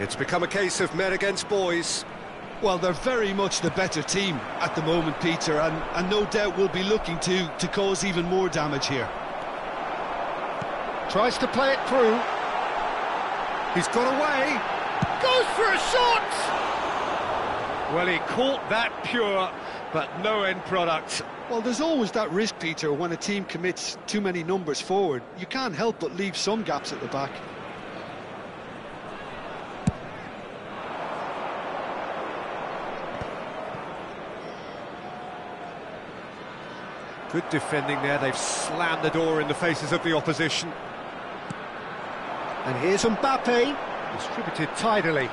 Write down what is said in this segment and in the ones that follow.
It's become a case of men against boys. Well, they're very much the better team at the moment, Peter, and no doubt will be looking to cause even more damage here. Tries to play it through. He's got away. Goes for a shot! Well, he caught that pure, but no end product. Well, there's always that risk, Peter, when a team commits too many numbers forward. You can't help but leave some gaps at the back. Good defending there. They've slammed the door in the faces of the opposition. And here's Mbappe. Distributed tidily.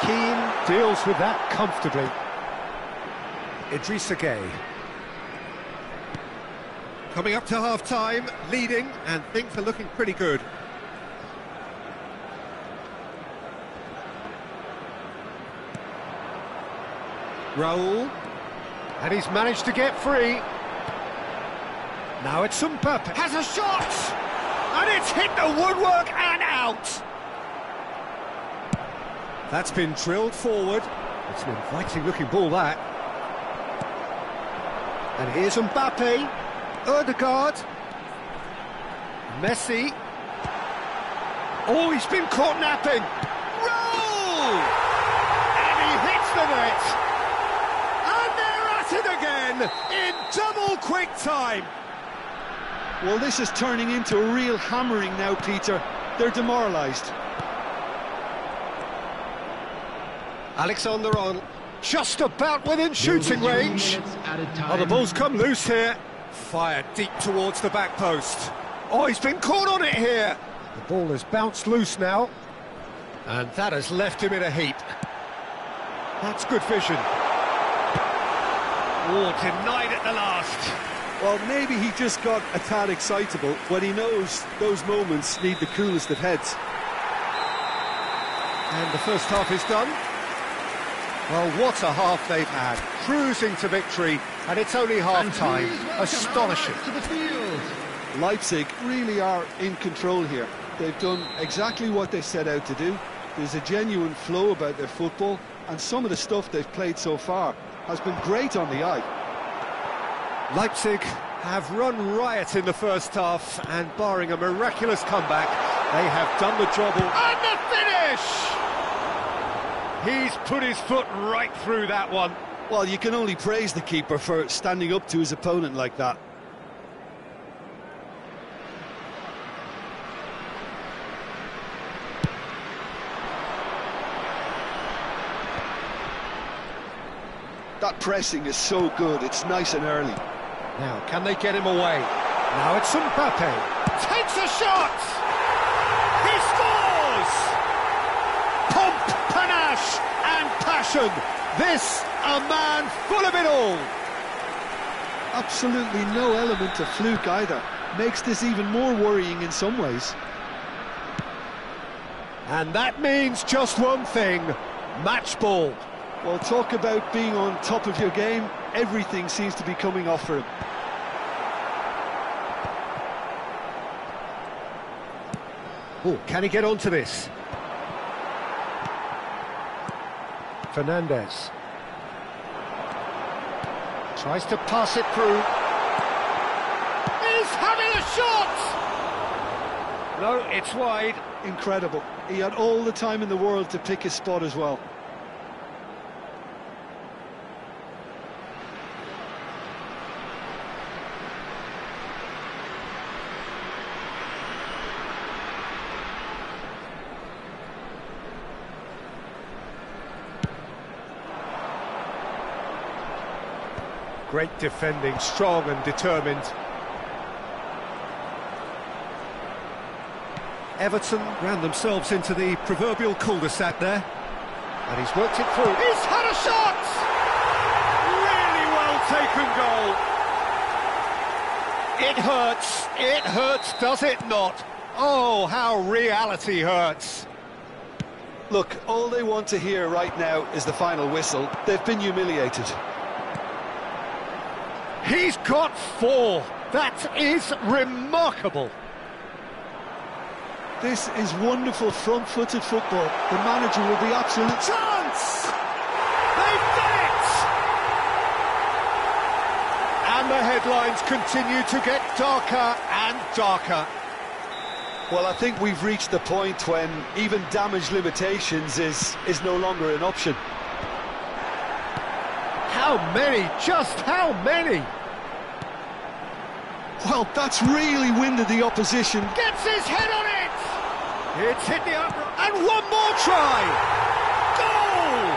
Keane deals with that comfortably. Idrissa Gueye. Coming up to half-time, leading, and things are looking pretty good. Raul. And he's managed to get free. Now it's Mbappe. Has a shot! And it's hit the woodwork and out! That's been drilled forward. It's an inviting-looking ball, that. And here's Mbappe. Odegaard. Messi. Oh, he's been caught napping. Roll! And he hits the net. And they're at it again in double quick time. Well, this is turning into a real hammering now, Peter. They're demoralised. Alexander-Arnold, just about within shooting range. Oh, the ball's come loose here. Fired deep towards the back post. Oh, he's been caught on it here. The ball has bounced loose now. And that has left him in a heap. That's good vision. Oh, denied at the last. Well, maybe he just got a tad excitable when he knows those moments need the coolest of heads. And the first half is done. Well, what a half they've had. Cruising to victory, and it's only half-time. Astonishing. Leipzig really are in control here. They've done exactly what they set out to do. There's a genuine flow about their football, and some of the stuff they've played so far has been great on the eye. Leipzig have run riot in the first half, and barring a miraculous comeback, they have done the job. And the finish! He's put his foot right through that one. Well, you can only praise the keeper for standing up to his opponent like that. That pressing is so good, it's nice and early. Now, can they get him away? Now it's Mbappe. Takes a shot! He scores! Pomp, panache and passion. This, a man full of it all. Absolutely no element of fluke either. Makes this even more worrying in some ways. And that means just one thing, match ball. Well, talk about being on top of your game. Everything seems to be coming off for him. Oh, can he get onto this? Fernandez. Tries to pass it through. He's having a shot! No, it's wide. Incredible. He had all the time in the world to pick his spot as well. Great defending, strong and determined. Everton ran themselves into the proverbial cul-de-sac there. And he's worked it through. He's had a shot! Really well taken goal. It hurts, does it not? Oh, how reality hurts. Look, all they want to hear right now is the final whistle. They've been humiliated. He's got 4. That is remarkable. This is wonderful front-footed football. The manager will be absolute... Chance! They've done it! And the headlines continue to get darker and darker. Well, I think we've reached the point when even damage limitations is no longer an option. How many? Just how many? Well, that's really winded the opposition. Gets his head on it! It's hit the upper... And one more try! Goal!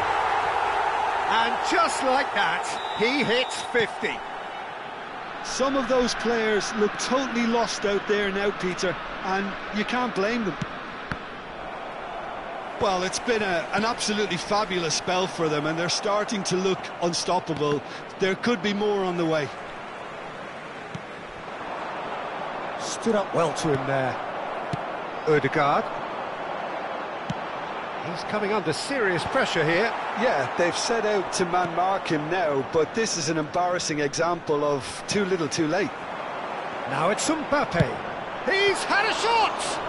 And just like that, he hits 50. Some of those players look totally lost out there now, Peter, and you can't blame them. Well, it's been an absolutely fabulous spell for them, and they're starting to look unstoppable. There could be more on the way. Stood up well to him there. Ødegaard. He's coming under serious pressure here. Yeah, they've set out to man-mark him now, but this is an embarrassing example of too little too late. Now it's Mbappe. He's had a shot!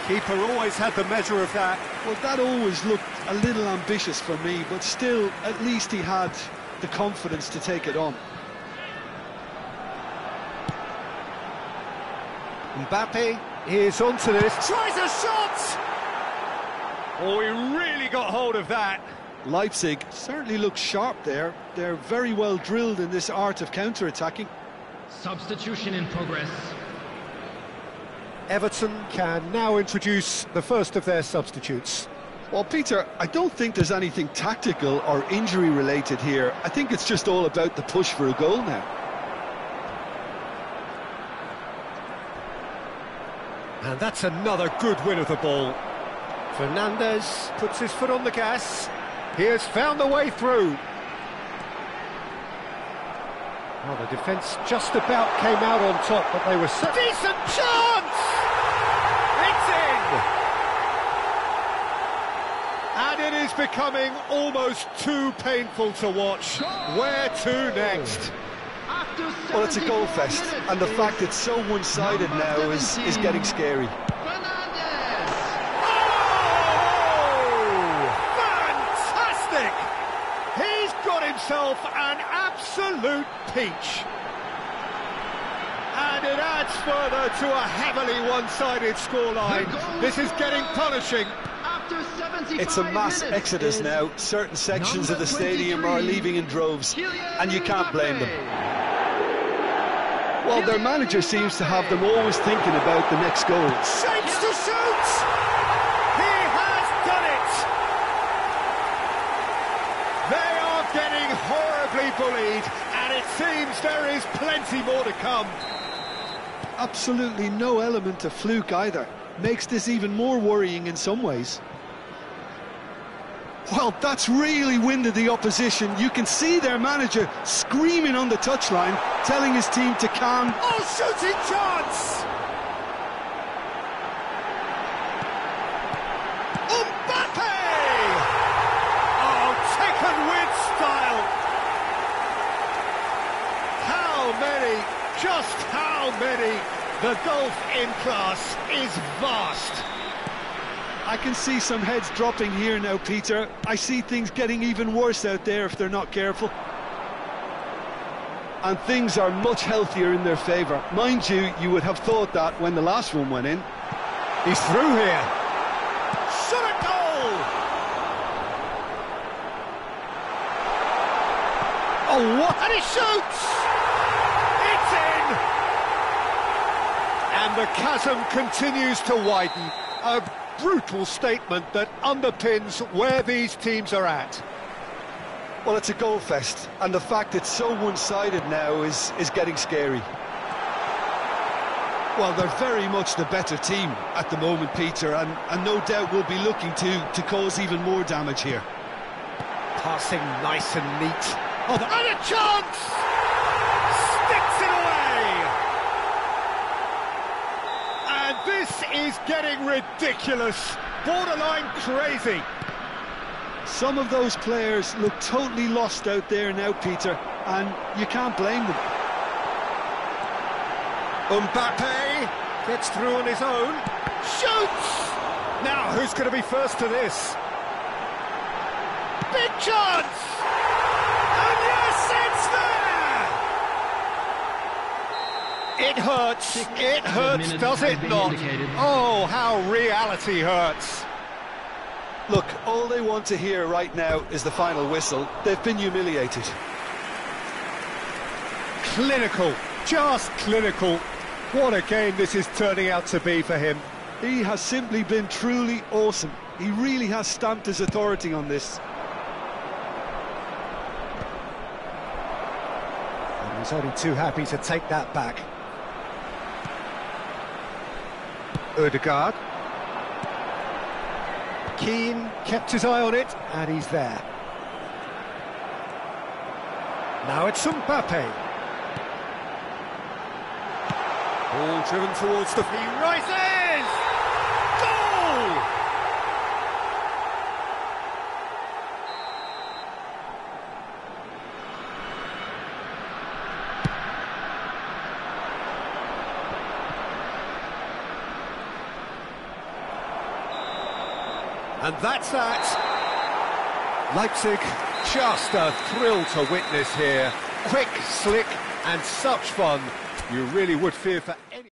Keeper always had the measure of that. Well, that always looked a little ambitious for me, but still, at least he had the confidence to take it on. Mbappe is onto this. Tries a shot! Oh, he really got hold of that. Leipzig certainly looks sharp there. They're very well drilled in this art of counter-attacking. Substitution in progress. Everton can now introduce the first of their substitutes. Well, Peter, I don't think there's anything tactical or injury-related here. I think it's just all about the push for a goal now. And that's another good win of the ball. Fernandes puts his foot on the gas. He has found the way through. Well, the defence just about came out on top, but they were so... Decent chance! It's in! And it is becoming almost too painful to watch. Where to next? Well, it's a goal fest, and the fact it's so one-sided now is getting scary. Fantastic! He's got himself an absolute peach. And it adds further to a heavily one-sided scoreline. This is getting punishing. It's a mass exodus now. Certain sections of the stadium are leaving in droves, and you can't blame them. Well, their manager seems to have them always thinking about the next goal. Shapes to shoot! He has done it! They are getting horribly bullied, and it seems there is plenty more to come. Absolutely no element of fluke either. Makes this even more worrying in some ways. Well, that's really winded the opposition. You can see their manager screaming on the touchline, telling his team to calm. Oh, shooting chance! Mbappe! Oh, taken with style! How many, just how many? The gulf in class is vast. I can see some heads dropping here now, Peter. I see things getting even worse out there if they're not careful. And things are much healthier in their favour. Mind you, you would have thought that when the last one went in. He's through here. Shot a goal! Oh, what? And he shoots! It's in! And the chasm continues to widen. A brutal statement that underpins where these teams are at. Well, it's a goal fest, and the fact it's so one-sided now is getting scary. Well, they're very much the better team at the moment, Peter, and no doubt will be looking to cause even more damage here. Passing nice and neat. Oh, and a chance! Sticks it away! And this is getting ridiculous, borderline crazy. Some of those players look totally lost out there now, Peter, and you can't blame them. Mbappe Gets through on his own. Shoots! Now, who's going to be first to this? Big chance! And yes, it's there! It hurts. It hurts, does it not? Oh, how reality hurts. Look, all they want to hear right now is the final whistle. They've been humiliated. Clinical, just clinical. What a game this is turning out to be for him. He has simply been truly awesome. He really has stamped his authority on this. And he's only too happy to take that back. Ødegaard. Keane kept his eye on it, and he's there. Now it's Mbappe. Ball driven towards the... He rises! Goal! And that's that. Leipzig, just a thrill to witness here. Quick, slick, and such fun. You really would fear for any...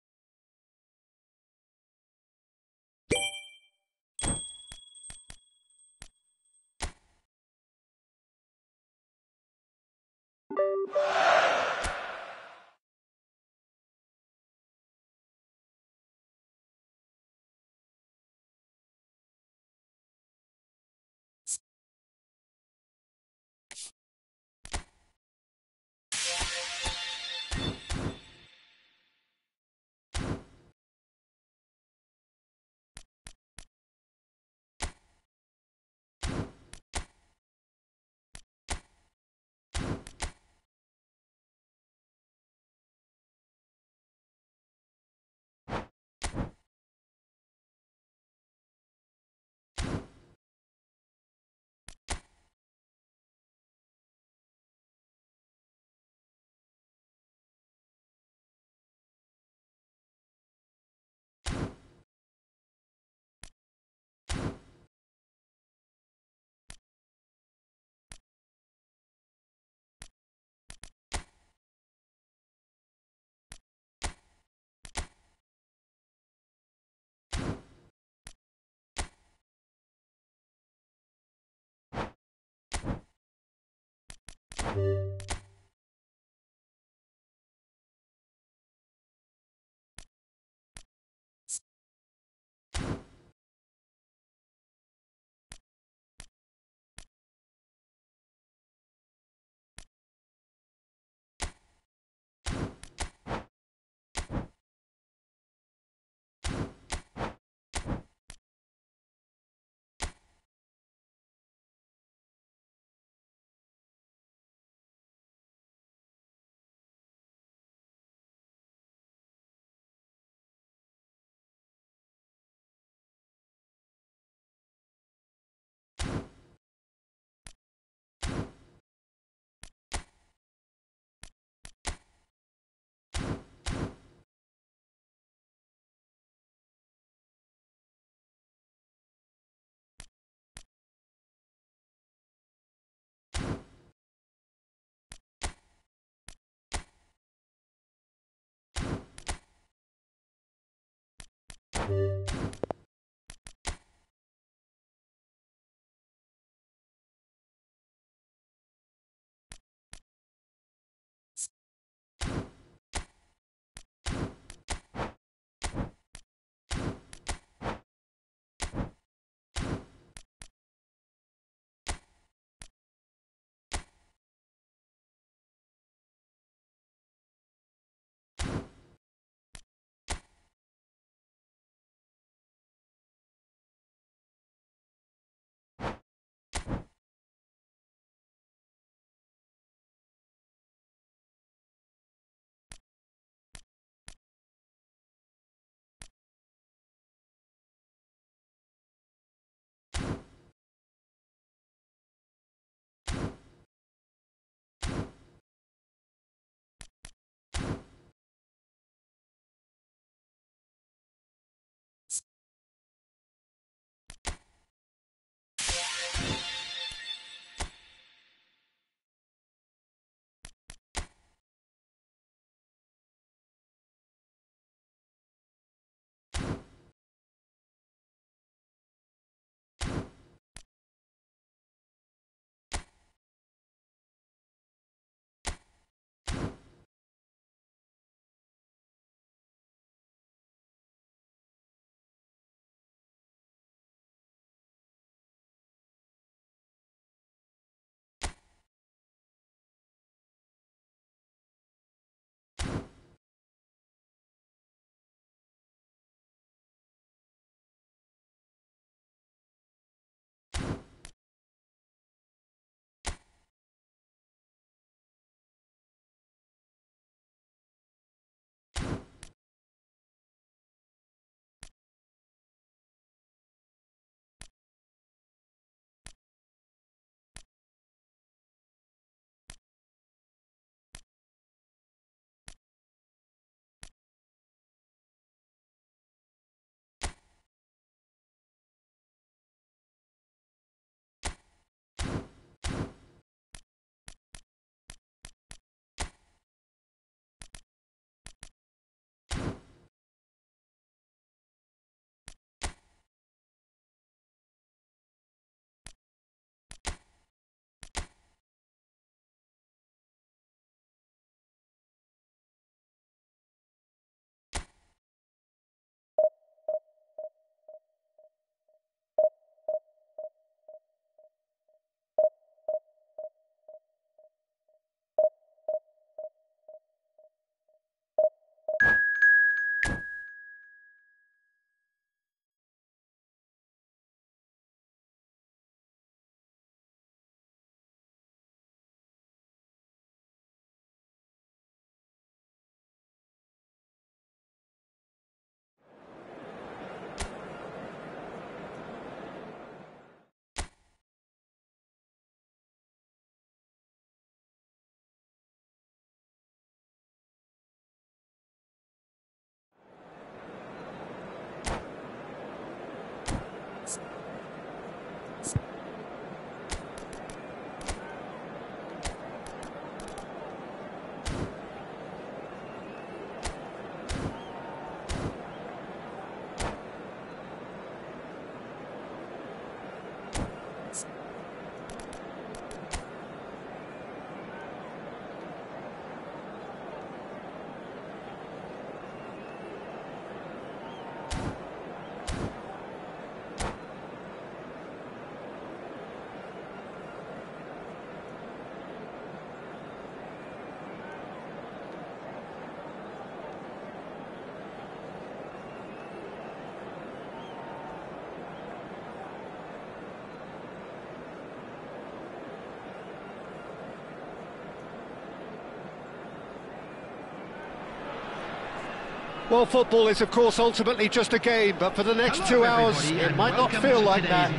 Well, football is, of course, ultimately just a game, but for the next 2 hours, it might not feel like that.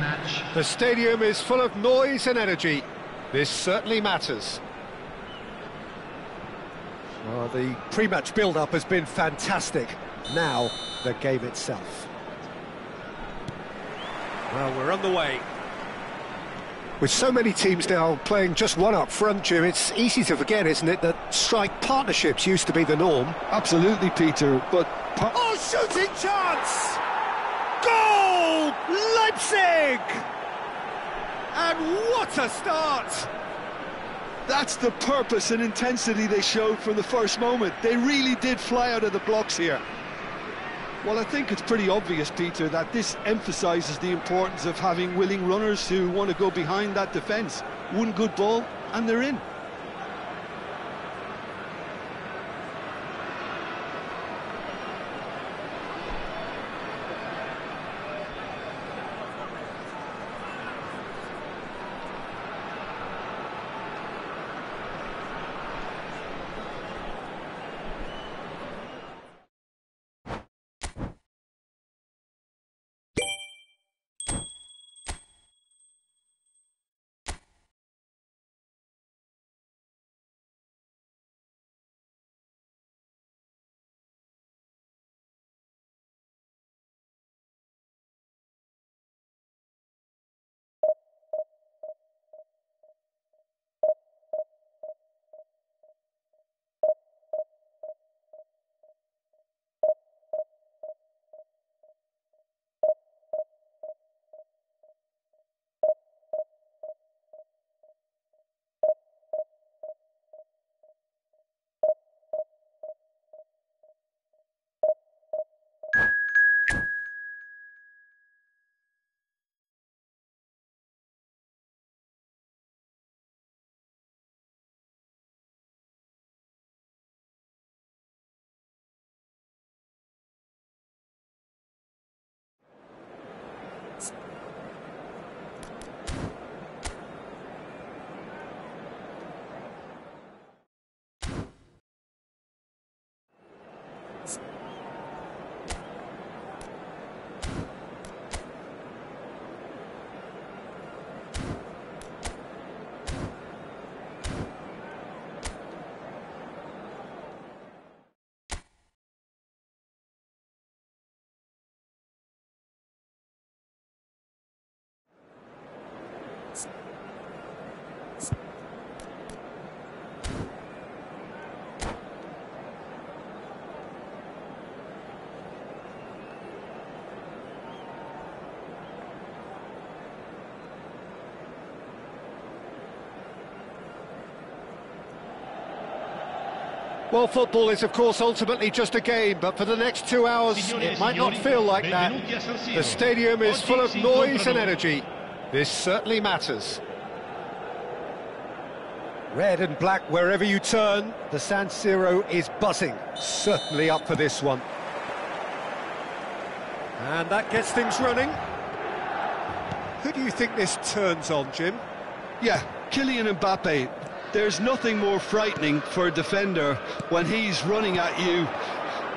The stadium is full of noise and energy. This certainly matters. Well, the pre-match build-up has been fantastic. Now, the game itself. Well, we're on the way. With so many teams now playing just one up front, Jim, it's easy to forget, isn't it, that strike partnerships used to be the norm. Absolutely, Peter, but... Oh, shooting chance! Goal! Leipzig! And what a start! That's the purpose and intensity they showed from the first moment. They really did fly out of the blocks here. Well, I think it's pretty obvious, Peter, that this emphasises the importance of having willing runners who want to go behind that defence. One good ball, and they're in. Well, football is, of course, ultimately just a game, but for the next 2 hours, it might not feel like that. The stadium is full of noise and energy. This certainly matters. Red and black wherever you turn, the San Siro is buzzing. Certainly up for this one. And that gets things running. Who do you think this turns on, Jim? Yeah, Kylian Mbappe. There's nothing more frightening for a defender when he's running at you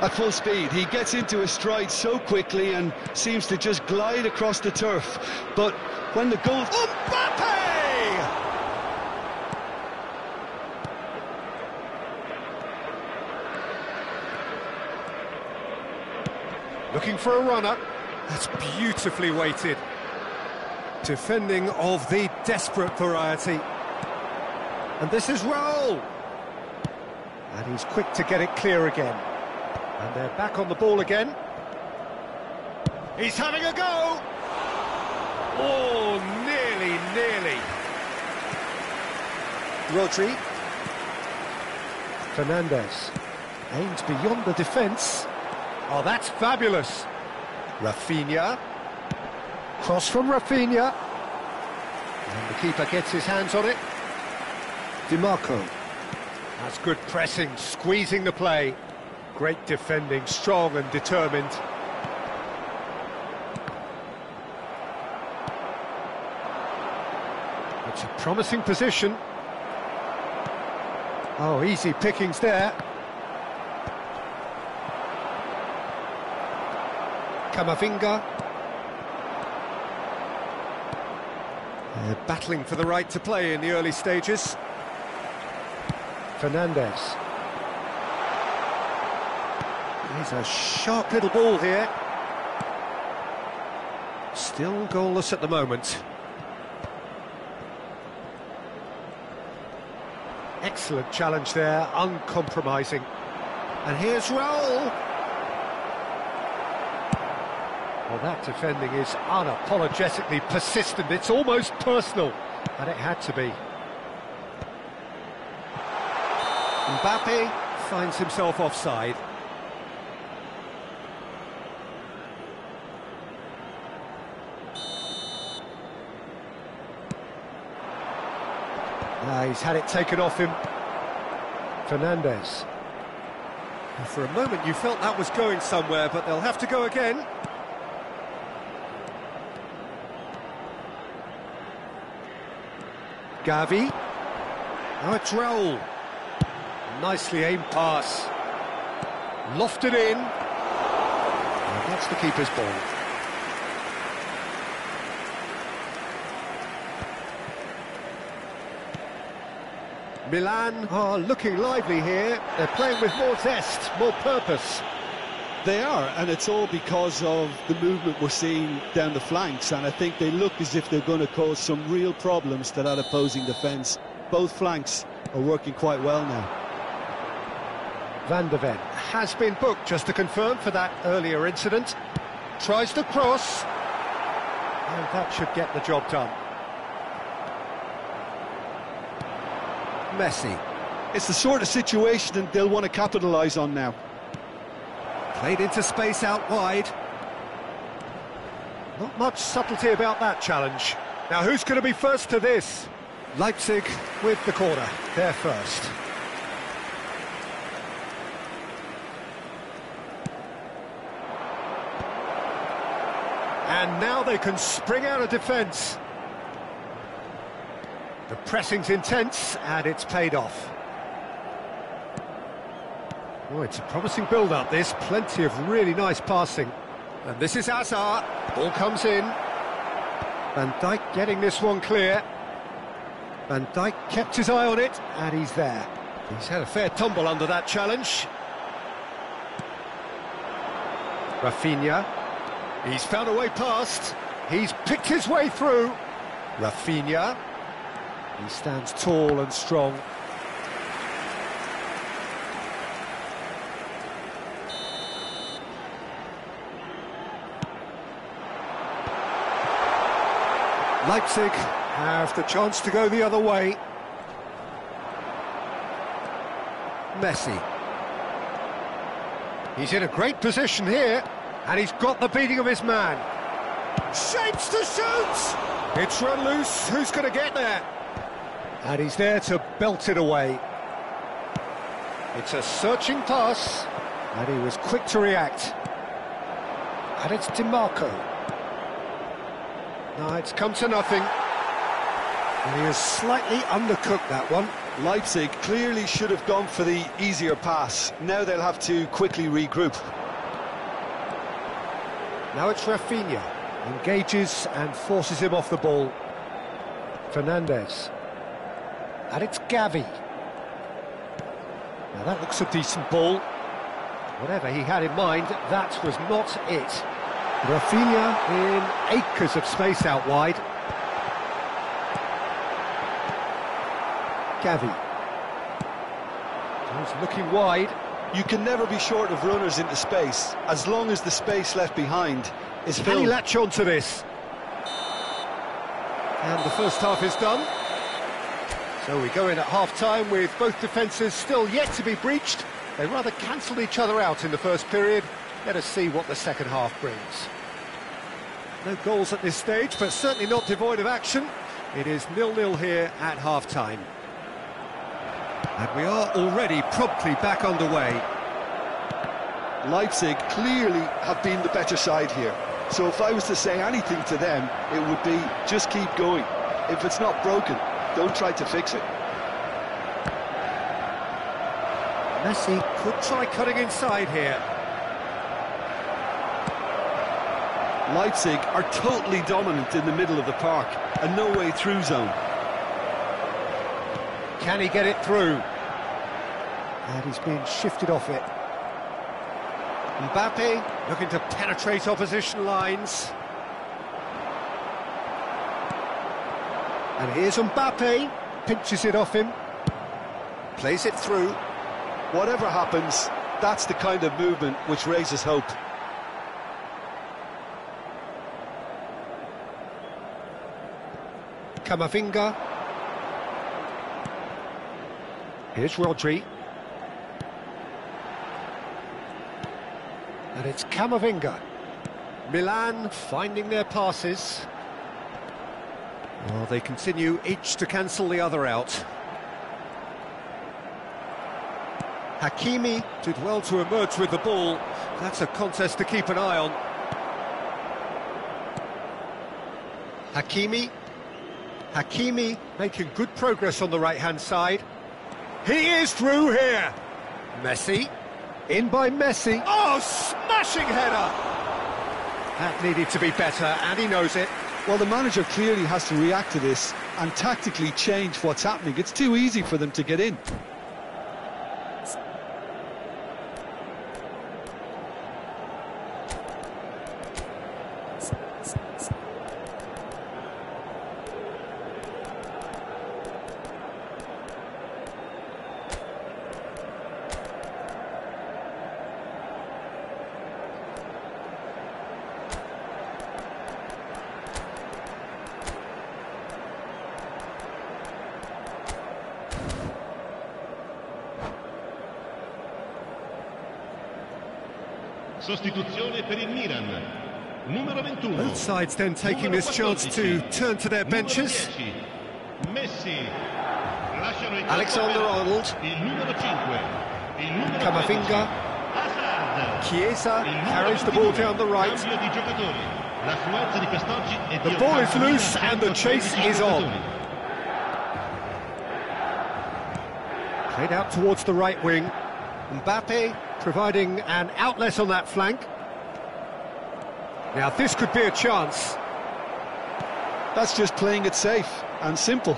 at full speed. He gets into a stride so quickly and seems to just glide across the turf. But when the goal... Mbappe! Looking for a runner. That's beautifully weighted. Defending of the desperate variety. And this is Raul. And he's quick to get it clear again. And they're back on the ball again. He's having a go! Oh, nearly. Rodri. Fernandez. Aimed beyond the defence. Oh, that's fabulous. Rafinha. Cross from Rafinha. And the keeper gets his hands on it. DiMarco. That's good pressing, squeezing the play. Great defending, strong and determined. It's a promising position. Oh, easy pickings there. Kamavinga. They're battling for the right to play in the early stages. Fernandez. He's a sharp little ball here. Still goalless at the moment. Excellent challenge there, uncompromising. And here's Raul. Well, that defending is unapologetically persistent. It's almost personal, and it had to be. Mbappe finds himself offside. He's had it taken off him. Fernandez. And for a moment you felt that was going somewhere, but they'll have to go again. Gavi. Now it's Raul. Nicely aimed pass. Lofted in. And that's the keeper's ball. Milan are looking lively here. They're playing with more zest, more purpose. They are, and it's all because of the movement we're seeing down the flanks, and I think they look as if they're going to cause some real problems to that opposing defence. Both flanks are working quite well now. Van de Ven has been booked, just to confirm, for that earlier incident. Tries to cross, and that should get the job done. Messi. It's the sort of situation that they'll want to capitalise on now. Played into space out wide. Not much subtlety about that challenge. Now who's going to be first to this? Leipzig with the corner. They're first. And now they can spring out of defence. The pressing's intense, and it's paid off. Oh, it's a promising build-up, this. Plenty of really nice passing. And this is Hazard. Ball comes in. Van Dijk getting this one clear. Van Dijk kept his eye on it, and he's there. He's had a fair tumble under that challenge. Rafinha. He's found a way past. He's picked his way through. Rafinha. He stands tall and strong. Leipzig have the chance to go the other way. Messi. He's in a great position here, and he's got the beating of his man. Shapes to shoot! It's run loose. Who's going to get there? And he's there to belt it away. It's a searching pass, and he was quick to react. And it's DiMarco. No, it's come to nothing. And he has slightly undercooked that one. Leipzig clearly should have gone for the easier pass. Now they'll have to quickly regroup. Now it's Rafinha. Engages and forces him off the ball. Fernandez. And it's Gavi. Now that looks a decent ball. Whatever he had in mind, that was not it. Rafinha in acres of space out wide. Gavi. He's looking wide. You can never be short of runners into space, as long as the space left behind is filled. Can he latch on to this? And the first half is done. So we go in at half-time with both defences still yet to be breached. They rather cancelled each other out in the first period. Let us see what the second half brings. No goals at this stage, but certainly not devoid of action. It is 0-0 here at half-time. And we are already promptly back underway. Leipzig clearly have been the better side here. So if I was to say anything to them, it would be just keep going. If it's not broken, don't try to fix it. Messi could try cutting inside here. Leipzig are totally dominant in the middle of the park, a no-way through zone. Can he get it through? And he's being shifted off it. Mbappe looking to penetrate opposition lines. And here's Mbappe, pinches it off him, plays it through. Whatever happens, that's the kind of movement which raises hope. Camavinga. Here's Rodri. And it's Camavinga. Milan finding their passes. Well, they continue each to cancel the other out. Hakimi did well to emerge with the ball. That's a contest to keep an eye on. Hakimi making good progress on the right-hand side. He is through here. Messi. In by Messi. Oh, smashing header! That needed to be better, and he knows it. Well, the manager clearly has to react to this and tactically change what's happening. It's too easy for them to get in. Sostituzione per il Milan. Numero 21. Both sides then taking this chance to turn to their benches. Messi. Alexander-Arnold. Il numero 5. Il numero Camavinga. Chiesa carries the ball down the right. The ball is loose and the chase is on. Played out towards the right wing. Mbappe providing an outlet on that flank. Now this could be a chance. That's just playing it safe and simple.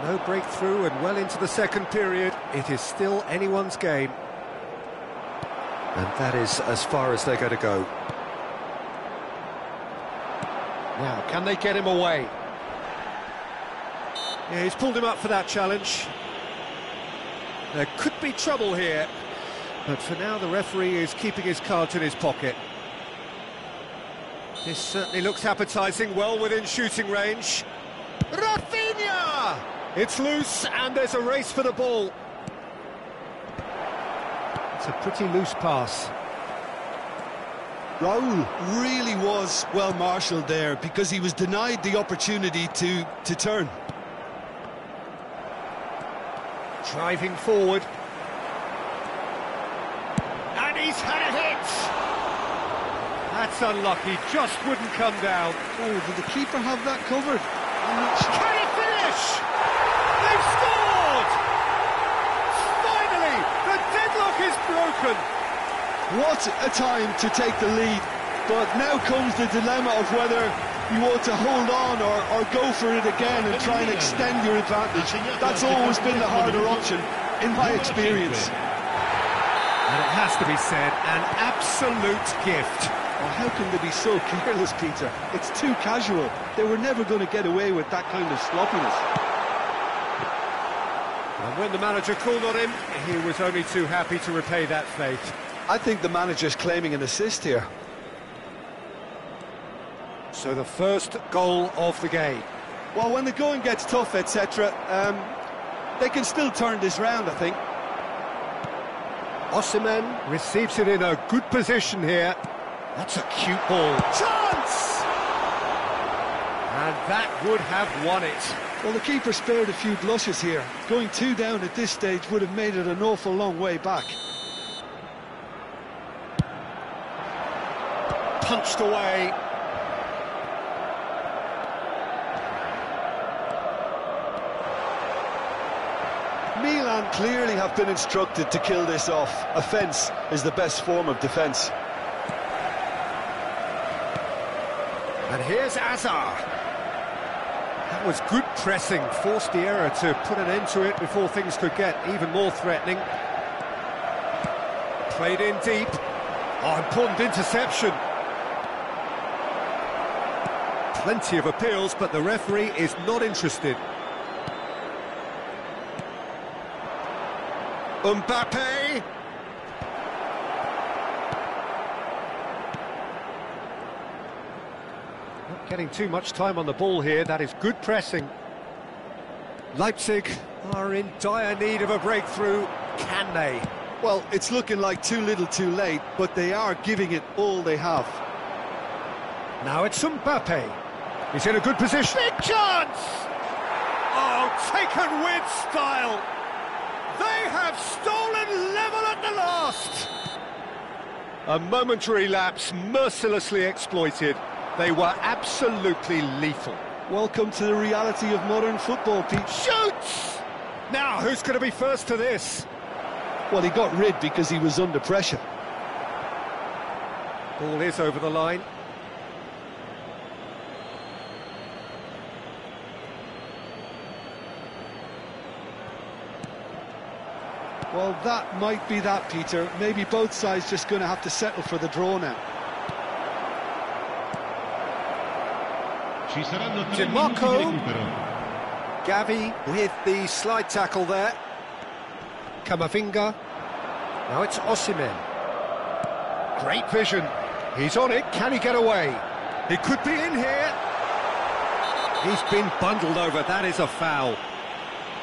No breakthrough and well into the second period. It is still anyone's game. And that is as far as they're going to go. Now, can they get him away? Yeah, he's pulled him up for that challenge. There could be trouble here, but for now the referee is keeping his cards in his pocket. This certainly looks appetising, well within shooting range. Rafinha! It's loose and there's a race for the ball. It's a pretty loose pass. Raul really was well marshalled there because he was denied the opportunity to turn. Driving forward. And he's had a hit! That's unlucky, just wouldn't come down. Oh, did the keeper have that covered? Can he finish? They've scored! Finally, the deadlock is broken. What a time to take the lead. But now comes the dilemma of whether you ought to hold on or go for it again and try and extend your advantage. That's always been the harder option, in my experience. And it has to be said, an absolute gift. Oh, how can they be so careless, Peter? It's too casual. They were never going to get away with that kind of sloppiness. And when the manager called on him, he was only too happy to repay that fate. I think the manager's claiming an assist here. So the first goal of the game. Well, when the going gets tough, etc., they can still turn this round, I think. Osimhen receives it in a good position here. That's a cute ball. Chance! And that would have won it. Well, the keeper spared a few blushes here. Going 2 down at this stage would have made it an awful long way back. Punched away. Milan clearly have been instructed to kill this off. Offence is the best form of defence. And here's Azar. That was good pressing, forced the error to put an end to it before things could get even more threatening. Played in deep. Oh, important interception. Plenty of appeals, but the referee is not interested. Mbappe! Not getting too much time on the ball here, that is good pressing. Leipzig are in dire need of a breakthrough, can they? Well, it's looking like too little too late, but they are giving it all they have. Now it's Mbappe. He's in a good position. Big chance! Oh, taken with style. They have stolen level at the last. A momentary lapse mercilessly exploited. They were absolutely lethal. Welcome to the reality of modern football, Pete. Shoots! Now, who's going to be first to this? Well, he got rid because he was under pressure. Ball is over the line. Well, that might be that, Peter. Maybe both sides just going to have to settle for the draw now. Ci saranno 3 Marco. minuti di recupero. Gavi with the slide tackle there. Kamavinga. Now it's Osimhen. Great vision. He's on it. Can he get away? He could be in here. He's been bundled over. That is a foul.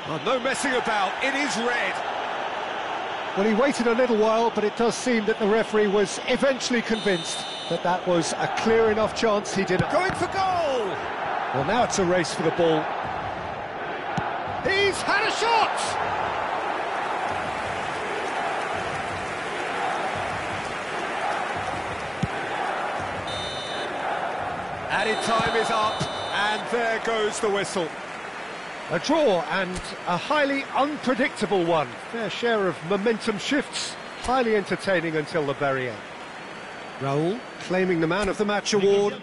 Oh, no messing about. It is red. Well, he waited a little while, but it does seem that the referee was eventually convinced that that was a clear enough chance he didn't. Going for goal! Well, now it's a race for the ball. He's had a shot! Added time is up, and there goes the whistle. A draw, and a highly unpredictable one. Fair share of momentum shifts, highly entertaining until the very end. Raul claiming the Man of the Match award.